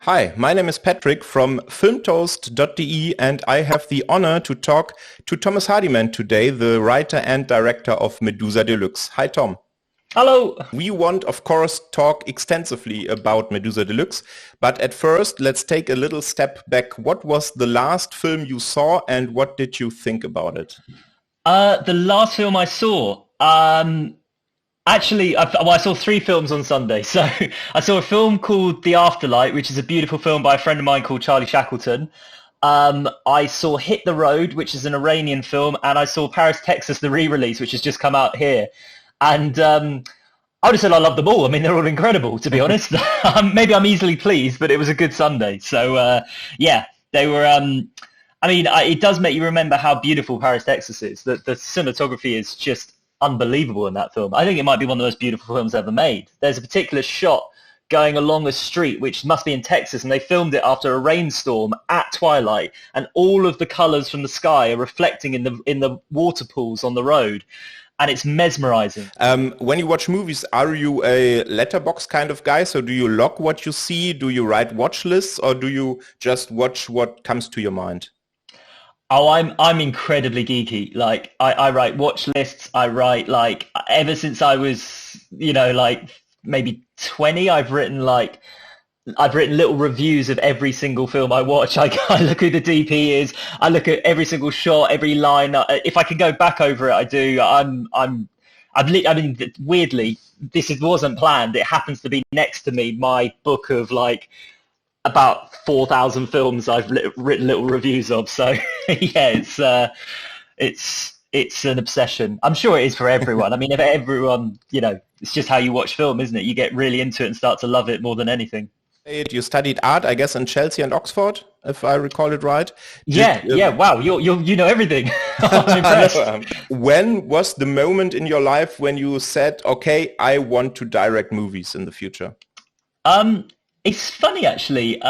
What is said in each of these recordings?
Hi, my name is Patrick from filmtoast.de and I have the honor to talk to Thomas Hardiman today, the writer and director of Medusa Deluxe. Hi, Tom. Hello. We want, of course, talk extensively about Medusa Deluxe, but at first, let's take a little step back. What was the last film you saw and what did you think about it? The last film I saw, actually, I saw three films on Sunday. So I saw a film called The Afterlight, which is a beautiful film by a friend of mine called Charlie Shackleton. I saw Hit the Road, which is an Iranian film, and I saw Paris, Texas, the re-release, which has just come out here. And I would have said I loved them all. I mean, they're all incredible, to be honest. Maybe I'm easily pleased, but it was a good Sunday. So, yeah, they were... it does make you remember how beautiful Paris, Texas is. The cinematography is just unbelievable in that film. I think it might be one of the most beautiful films ever made. There's a particular shot going along a street, which must be in Texas, and they filmed it after a rainstorm at twilight, and all of the colours from the sky are reflecting in the water pools on the road. And it's mesmerizing. When you watch movies, are you a letterbox kind of guy? So do you log what you see? Do you write watch lists? Or do you just watch what comes to your mind? Oh, I'm incredibly geeky. Like I write watch lists. I write ever since I was, maybe 20, I've written little reviews of every single film I watch. I look who the DP is. I look at every single shot, every line. If I can go back over it, I do. Weirdly, wasn't planned. It happens to be next to me, my book of about 4,000 films I've written little reviews of. So yeah, it's an obsession. I'm sure it is for everyone. I mean, if everyone, it's just how you watch film, isn't it? You get really into it and start to love it more than anything. You studied art, I guess, in Chelsea and Oxford, if I recall it right. Yeah. Wow, you know everything. I'm impressed. When was the moment in your life when you said, "Okay, I want to direct movies in the future"? It's funny actually.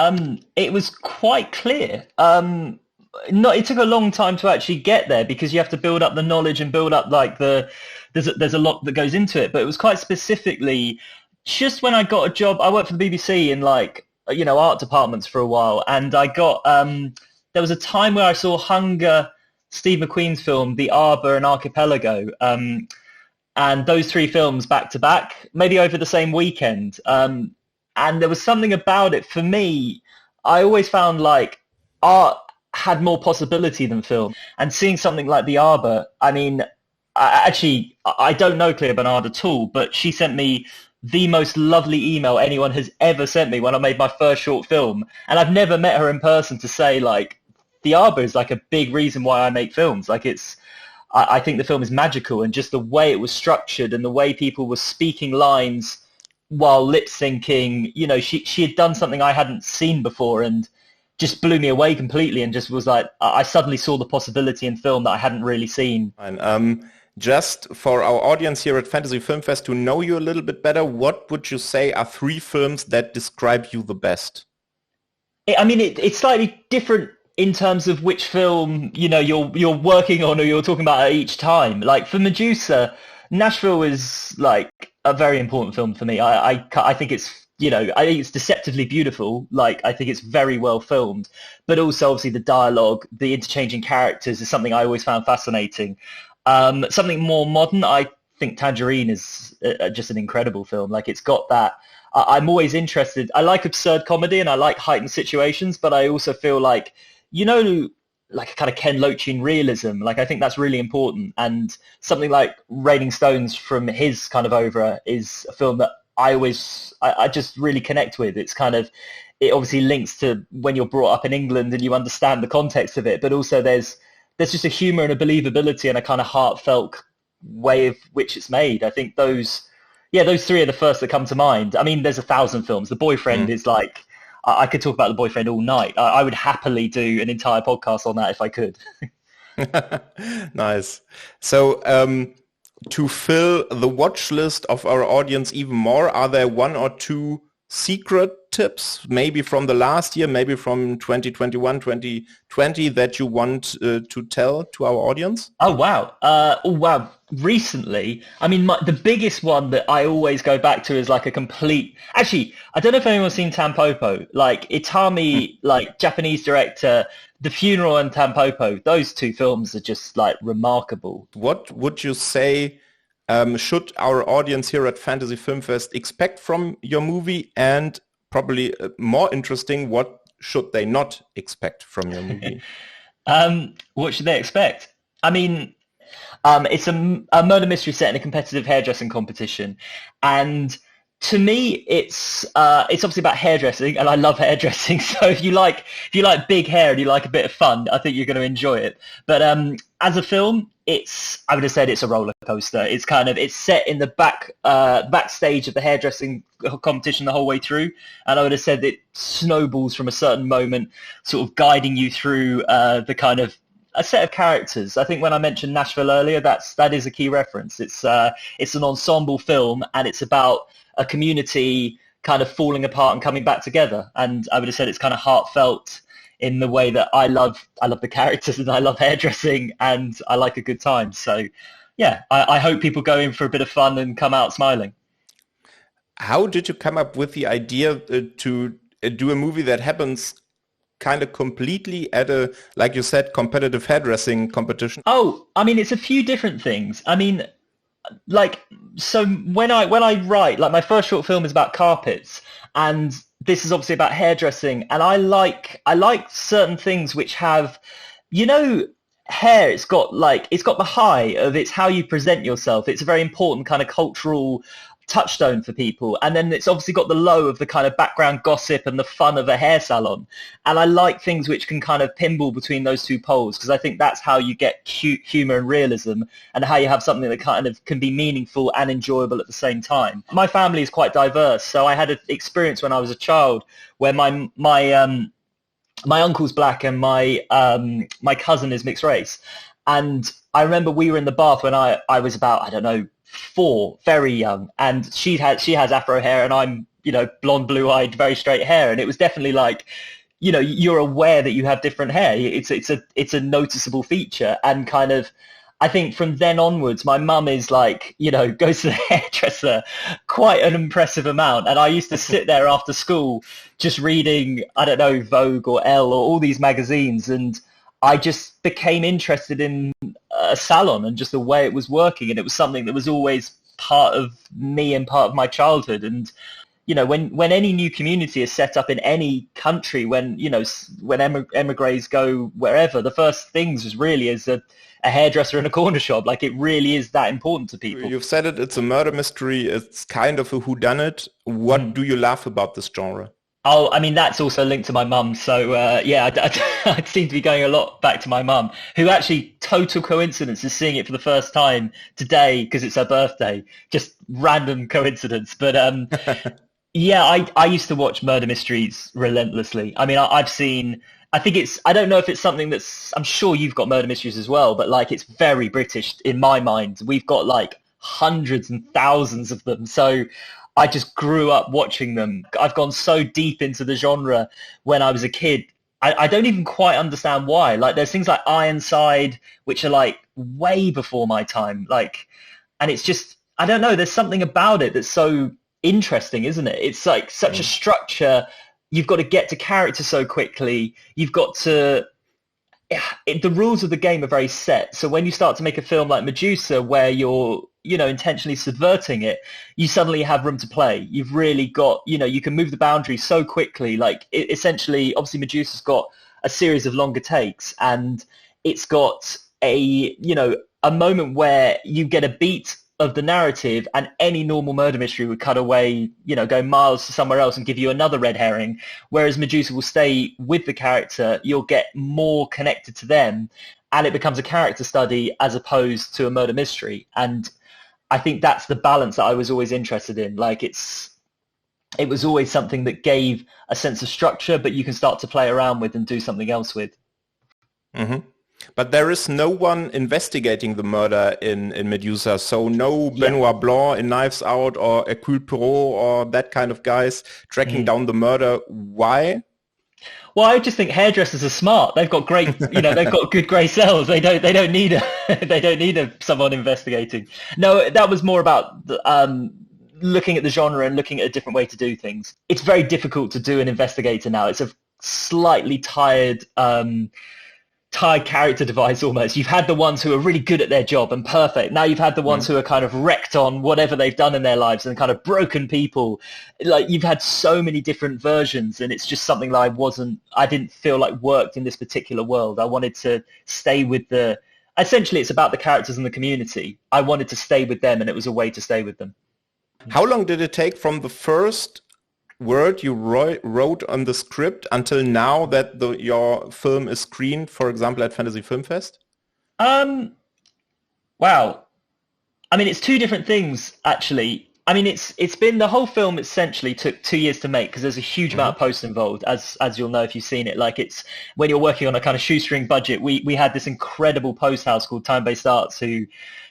It was quite clear. It took a long time to actually get there because you have to build up the knowledge and build up there's a lot that goes into it. But it was quite specifically just when I got a job. I worked for the BBC in art departments for a while, and I got there was a time where I saw Hunger, Steve McQueen's film, The Arbor and Archipelago, and those three films back to back, maybe over the same weekend. And there was something about it for me. I always found art had more possibility than film, and seeing something like The Arbor. I mean, I don't know Claire Bernard at all, but she sent me the most lovely email anyone has ever sent me when I made my first short film. And I've never met her in person to say The Arbor is a big reason why I make films. I think the film is magical, and just the way it was structured and the way people were speaking lines while lip syncing, she had done something I hadn't seen before and just blew me away completely, and just was I suddenly saw the possibility in film that I hadn't really seen. Just for our audience here at Fantasy Filmfest to know you a little bit better, what would you say are three films that describe you the best? It's slightly different in terms of which film, you're working on or you're talking about at each time. For Medusa, Nashville is a very important film for me. I think it's, I think it's deceptively beautiful. I think it's very well filmed, but also obviously the dialogue, the interchanging characters is something I always found fascinating. Something more modern, I think Tangerine is just an incredible film. It's got that. I'm always interested. I like absurd comedy and I like heightened situations, but I also feel a kind of Ken Loachian realism. I think that's really important. And something like Raining Stones from his kind of oeuvre is a film that I just really connect with. It's it obviously links to when you're brought up in England and you understand the context of it, but also there's just a humor and a believability and a kind of heartfelt way of which it's made. I think those three are the first that come to mind. I mean, there's 1,000 films. The Boyfriend is I could talk about The Boyfriend all night. I would happily do an entire podcast on that if I could. Nice. So to fill the watch list of our audience even more, are there one or two secret tips, maybe from the last year, maybe from 2021, 2020, that you want to tell to our audience? Oh wow! Wow! Recently, I mean, the biggest one that I always go back to is like a complete. Actually, I don't know if anyone's seen Tampopo. Like Itami, like Japanese director, The Funeral and Tampopo. Those two films are just like remarkable. What would you say should our audience here at Fantasy Film Fest expect from your movie? And probably more interesting, what should they not expect from your movie? What should they expect? I mean, it's a murder mystery set in a competitive hairdressing competition, and to me, it's obviously about hairdressing, and I love hairdressing. So if you like big hair and you like a bit of fun, I think you're going to enjoy it. But as a film, I would have said it's a roller coaster. It's set in the backstage of the hairdressing competition the whole way through, and I would have said it snowballs from a certain moment, sort of guiding you through the kind of a set of characters. I think when I mentioned Nashville earlier, that is a key reference. It's an ensemble film, and it's about a community kind of falling apart and coming back together. And I would have said it's kind of heartfelt in the way that I love the characters, and I love hairdressing, and I like a good time. So yeah, I hope people go in for a bit of fun and come out smiling. How did you come up with the idea to do a movie that happens kind of completely at a, like you said, competitive hairdressing competition? Oh, I mean, it's a few different things. I mean, like, so when I write, like, my first short film is about carpets, and this is obviously about hairdressing, and I like certain things which have, hair. It's got the high of, it's how you present yourself. It's a very important kind of cultural touchstone for people, and then it's obviously got the low of the kind of background gossip and the fun of a hair salon. And I like things which can kind of pinball between those two poles, because I think that's how you get cute humor and realism, and how you have something that kind of can be meaningful and enjoyable at the same time. My family is quite diverse, so I had an experience when I was a child where my uncle's black and my cousin is mixed race, and I remember we were in the bath when I was about, I don't know, 4, very young, and she has afro hair, and I'm, blonde, blue-eyed, very straight hair, and it was definitely like, you're aware that you have different hair. It's a noticeable feature, and kind of, I think from then onwards, my mum is like, goes to the hairdresser quite an impressive amount, and I used to sit there after school just reading, I don't know, Vogue or Elle or all these magazines, and I just became interested in a salon and just the way it was working, and it was something that was always part of me and part of my childhood. And when any new community is set up in any country, when emigres go wherever, the first things is really is a hairdresser in a corner shop. Like, it really is that important to people. You've said it, it's a murder mystery, it's kind of a whodunit. What do you love about this genre? Oh, I mean, that's also linked to my mum. So, I seem to be going a lot back to my mum, who actually, total coincidence, is seeing it for the first time today because it's her birthday. Just random coincidence. But, yeah, I used to watch murder mysteries relentlessly. I mean, I don't know if it's something I'm sure you've got murder mysteries as well, but, like, it's very British in my mind. We've got, like, hundreds and thousands of them. So I just grew up watching them. I've gone so deep into the genre when I was a kid. I don't even quite understand why. Like, there's things like Ironside, which are like way before my time. Like, and it's just, I don't know, there's something about it that's so interesting, isn't it? It's like such a structure. You've got to get to character so quickly. You've got to, the rules of the game are very set. So when you start to make a film like Medusa, where you're, intentionally subverting it, you suddenly have room to play. You've really got, you can move the boundaries so quickly. Like, essentially, obviously Medusa's got a series of longer takes, and it's got a moment where you get a beat of the narrative, and any normal murder mystery would cut away, go miles to somewhere else and give you another red herring. Whereas Medusa will stay with the character. You'll get more connected to them, and it becomes a character study as opposed to a murder mystery. And I think that's the balance that I was always interested in. Like, it was always something that gave a sense of structure, but you can start to play around with and do something else with. Mm-hmm. But there is no one investigating the murder in Medusa, so no Benoit Blanc in Knives Out or Hercule Poirot or that kind of guys tracking down the murder. Why? Well, I just think hairdressers are smart. They've got great, they've got good grey cells. They don't need someone investigating. No, that was more about looking at the genre and looking at a different way to do things. It's very difficult to do an investigator now. It's a slightly tired character device almost. You've had the ones who are really good at their job and perfect. Now you've had the ones who are kind of wrecked on whatever they've done in their lives and kind of broken people. Like, you've had so many different versions, and it's just something that I didn't feel like worked in this particular world. I wanted to stay with essentially it's about the characters and the community. I wanted to stay with them, and it was a way to stay with them. How long did it take from the first word you wrote on the script until now that your film is screened, for example, at Fantasy Filmfest? Wow. I mean, it's two different things, actually. I mean, it's been, the whole film essentially took 2 years to make because there's a huge amount of post involved, as you'll know if you've seen it. Like, it's when you're working on a kind of shoestring budget, we had this incredible post house called Time Based Arts who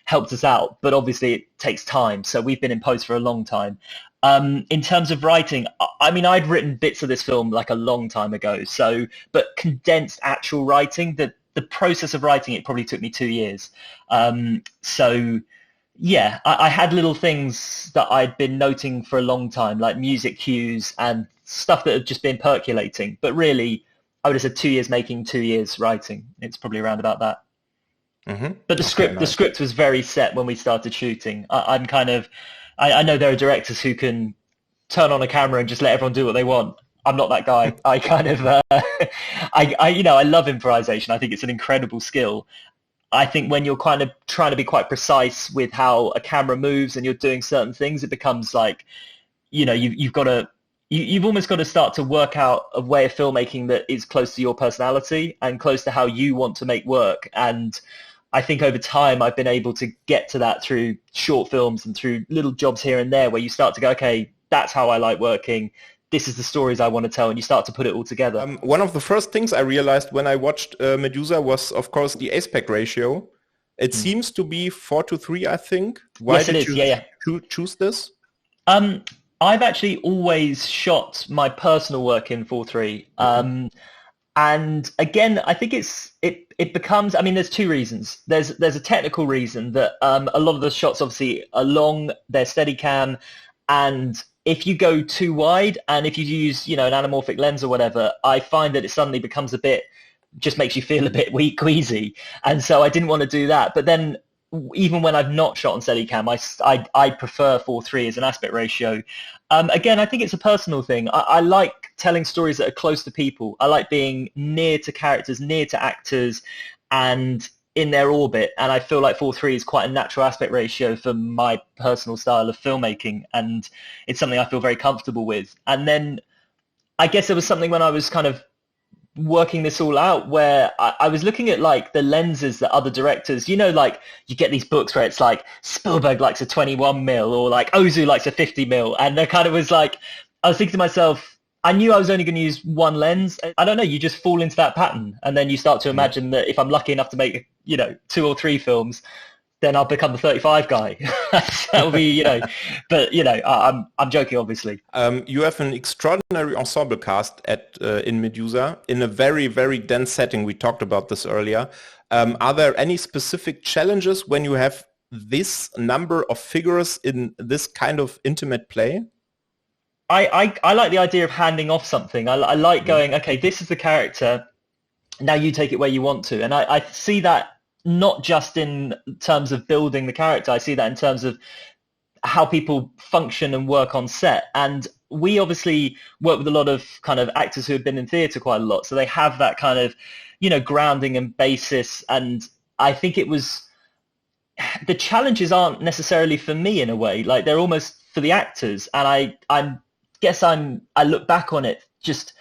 helped us out, but obviously it takes time. So we've been in post for a long time. In terms of writing, I mean, I'd written bits of this film like a long time ago. So, but condensed actual writing, the process of writing it probably took me 2 years. So yeah, I had little things that I'd been noting for a long time, like music cues and stuff that had just been percolating. But really, I would have said 2 years making, 2 years writing. It's probably around about that. But the script was very set when we started shooting. I know there are directors who can turn on a camera and just let everyone do what they want. I'm not that guy. I kind of, I love improvisation. I think it's an incredible skill. I think when you're kind of trying to be quite precise with how a camera moves and you're doing certain things, it becomes like, you've almost got to start to work out a way of filmmaking that is close to your personality and close to how you want to make work. And I think over time I've been able to get to that through short films and through little jobs here and there where you start to go, okay, that's how I like working. This is the stories I want to tell, and you start to put it all together. One of the first things I realized when I watched Medusa was, of course, the aspect ratio. It seems to be 4:3, I think. Why did you choose this? I've actually always shot my personal work in 4:3. And again, I think it becomes, I mean, there's two reasons. There's a technical reason that a lot of the shots obviously are long, they're Steadicam, and if you go too wide and if you use, an anamorphic lens or whatever, I find that it suddenly becomes just makes you feel a bit queasy. And so I didn't want to do that. But then even when I've not shot on Steadicam, I prefer 4:3 as an aspect ratio. Again, I think it's a personal thing. I like telling stories that are close to people. I like being near to characters, near to actors, and in their orbit. And I feel like 4:3 is quite a natural aspect ratio for my personal style of filmmaking. And it's something I feel very comfortable with. And then I guess there was something when I was kind of working this all out where I was looking at like the lenses that other directors, like you get these books where it's like Spielberg likes a 21mm or like Ozu likes a 50mm, and there kind of was like, I was thinking to myself, I knew I was only going to use one lens. I don't know, you just fall into that pattern, and then you start to imagine that if I'm lucky enough to make 2 or 3 films, then I'll become the 35 guy. That'll be, but I'm joking, obviously. You have an extraordinary ensemble cast in Medusa in a very, very dense setting. We talked about this earlier. Are there any specific challenges when you have this number of figures in this kind of intimate play? I like the idea of handing off something. I like going, okay, this is the character. Now you take it where you want to. And I see that not just in terms of building the character. I see that in terms of how people function and work on set. And we obviously work with a lot of kind of actors who have been in theatre quite a lot. So they have that kind of, grounding and basis. And I think the challenges aren't necessarily for me in a way, like they're almost for the actors. And I look back on it just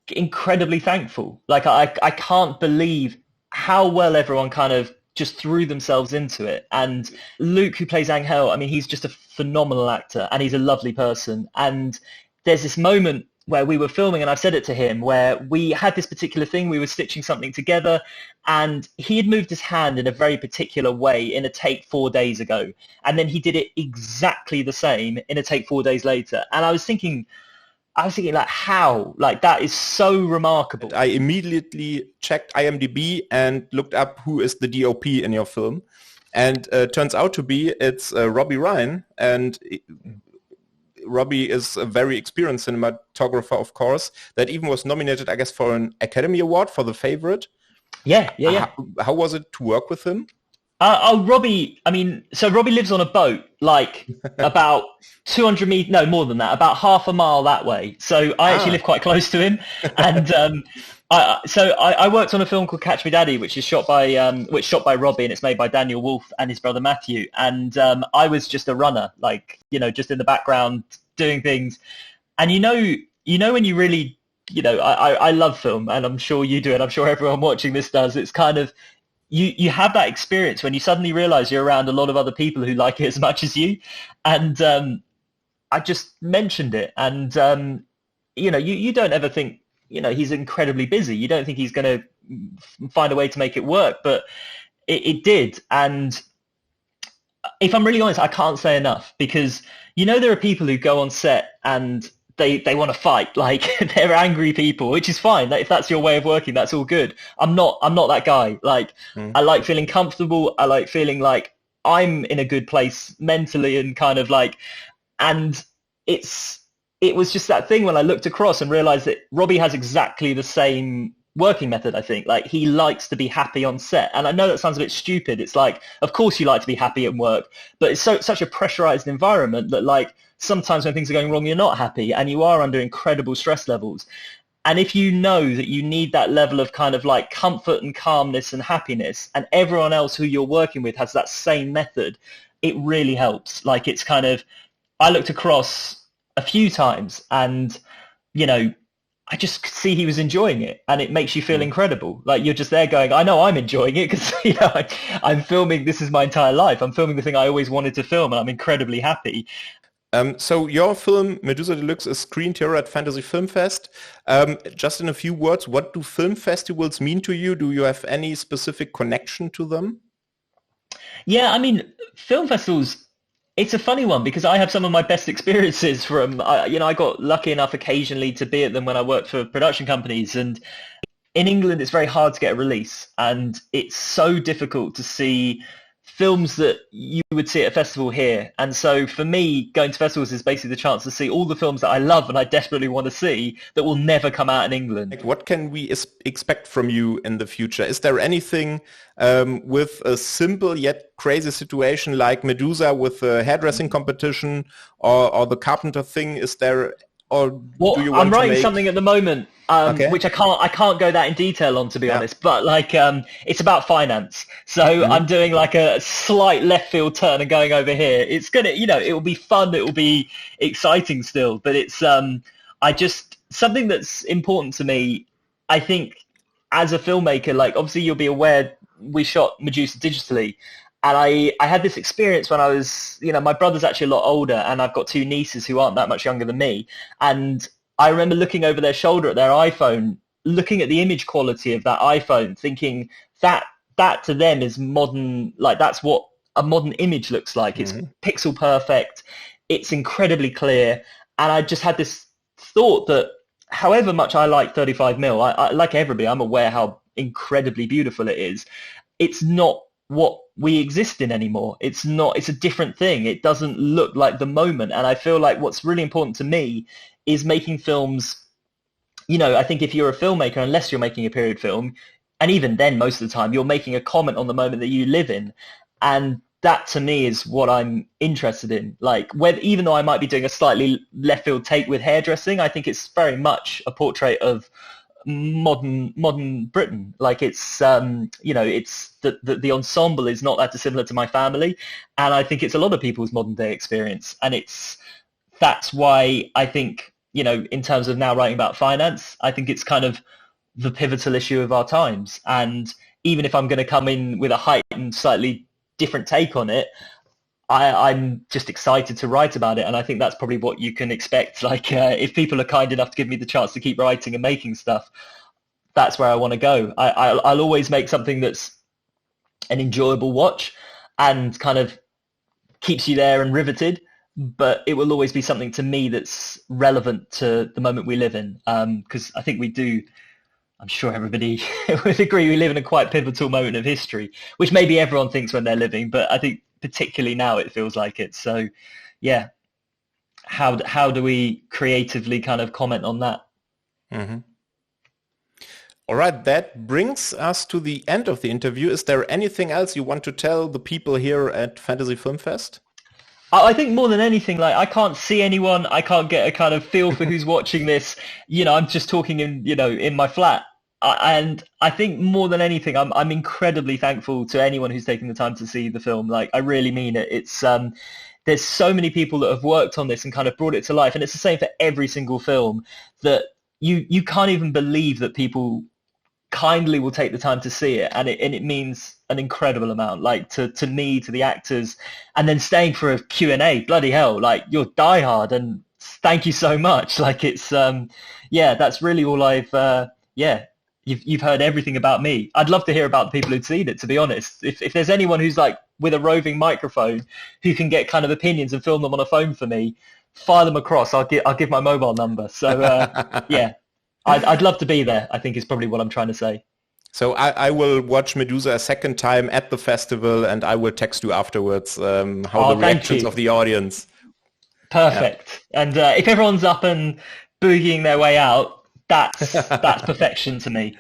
incredibly thankful. Like I can't believe how well everyone kind of just threw themselves into it. And Luke, who plays Angel, I mean, he's just a phenomenal actor and he's a lovely person. And there's this moment where we were filming, and I've said it to him, where we had this particular thing, we were stitching something together, and he had moved his hand in a very particular way in a take 4 days ago, and then he did it exactly the same in a take 4 days later. And I was thinking like, how? Like, that is so remarkable. I immediately checked IMDb and looked up who is the DOP in your film, and turns out to be it's Robbie Ryan, and Robbie is a very experienced cinematographer, of course, that even was nominated, I guess, for an Academy Award for The Favorite. Yeah. How was it to work with him? Robbie, so Robbie lives on a boat, like about 200 meters, no, more than that, about half a mile that way. So I actually live quite close to him. And I worked on a film called Catch Me Daddy, which is shot by Robbie, and it's made by Daniel Wolf and his brother Matthew. And I was just a runner, like, just in the background doing things. And you know when you really, I love film, and I'm sure you do, and I'm sure everyone watching this does. It's kind of, you have that experience when you suddenly realize you're around a lot of other people who like it as much as you. And I just mentioned it, and you don't ever think, he's incredibly busy. You don't think he's going to find a way to make it work, but it did. And if I'm really honest, I can't say enough, because there are people who go on set and they want to fight, like they're angry people, which is fine. Like, if that's your way of working, that's all good. I'm not that guy. Like, I like feeling comfortable. I like feeling like I'm in a good place mentally, and kind of like, and it was just that thing when I looked across and realized that Robbie has exactly the same working method. I think, like, he likes to be happy on set, and I know that sounds a bit stupid. It's like, of course you like to be happy at work, but it's such a pressurized environment that, like, sometimes when things are going wrong, you're not happy, and you are under incredible stress levels. And if you know that you need that level of kind of like comfort and calmness and happiness, and everyone else who you're working with has that same method, it really helps. Like, it's kind of, I looked across a few times, and I just could see he was enjoying it, and it makes you feel incredible. Like, you're just there going, I know I'm enjoying it, because I'm filming, this is my entire life. I'm filming the thing I always wanted to film, and I'm incredibly happy. So your film, Medusa Deluxe, is screened here at Fantasy Filmfest. Just in a few words, what do film festivals mean to you? Do you have any specific connection to them? Yeah, film festivals, it's a funny one, because I have some of my best experiences from, I got lucky enough occasionally to be at them when I worked for production companies. And in England, it's very hard to get a release, and it's so difficult to see films that you would see at a festival here. And so for me, going to festivals is basically the chance to see all the films that I love and I desperately want to see that will never come out in England. What can we expect from you in the future? Is there anything with a simple yet crazy situation like Medusa with a hairdressing competition, or the carpenter thing? Is there, or do you want I'm writing to make something at the moment, which I can't go that in detail on, to be honest, but like, it's about finance. So I'm doing like a slight left field turn and going over here. It's gonna, it will be fun. It will be exciting still, but it's, something that's important to me. I think as a filmmaker, like, obviously you'll be aware we shot Medusa digitally. And I had this experience when I was, my brother's actually a lot older, and I've got two nieces who aren't that much younger than me. And I remember looking over their shoulder at their iPhone, looking at the image quality of that iPhone, thinking that to them is modern, like, that's what a modern image looks like. It's pixel perfect. It's incredibly clear. And I just had this thought that however much I like 35mm, I like everybody, I'm aware how incredibly beautiful it is. It's not what we exist in anymore. It's a different thing. It doesn't look like the moment. And I feel like what's really important to me is making films, I think if you're a filmmaker, unless you're making a period film, and even then most of the time, you're making a comment on the moment that you live in. And that to me is what I'm interested in. Like, even though I might be doing a slightly left field take with hairdressing, I think it's very much a portrait of modern Britain. Like, it's it's the ensemble is not that dissimilar to my family, and I think it's a lot of people's modern day experience. And that's why I think, in terms of now writing about finance, I think it's kind of the pivotal issue of our times. And even if I'm going to come in with a heightened, slightly different take on it, I'm just excited to write about it. And I think that's probably what you can expect. Like, if people are kind enough to give me the chance to keep writing and making stuff, that's where I want to go. I'll always make something that's an enjoyable watch and kind of keeps you there and riveted, but it will always be something to me that's relevant to the moment we live in. Because I think we do, I'm sure everybody would agree, we live in a quite pivotal moment of history, which maybe everyone thinks when they're living, but I think particularly now it feels like it. So yeah, how do we creatively kind of comment on that? Mm-hmm. All right, that brings us to the end of the interview. Is there anything else you want to tell the people here at Fantasy Film Fest? I think more than anything, like, I can't see anyone. I can't get a kind of feel for who's watching this. You know, I'm just talking in my flat. And I think more than anything, I'm incredibly thankful to anyone who's taken the time to see the film. Like, I really mean it. It's there's so many people that have worked on this and kind of brought it to life, and it's the same for every single film, that you can't even believe that people kindly will take the time to see it, and it means an incredible amount. Like, to me, to the actors, and then staying for a Q&A. Bloody hell! Like, you're diehard, and thank you so much. Like, it's that's really all I've You've heard everything about me. I'd love to hear about the people who'd seen it, to be honest. If there's anyone who's like with a roving microphone who can get kind of opinions and film them on a phone for me, fire them across. I'll give my mobile number. So I'd love to be there, I think is probably what I'm trying to say. So I will watch Medusa a second time at the festival, and I will text you afterwards how the reactions of the audience. Perfect. Yeah. And if everyone's up and boogieing their way out, that's perfection to me.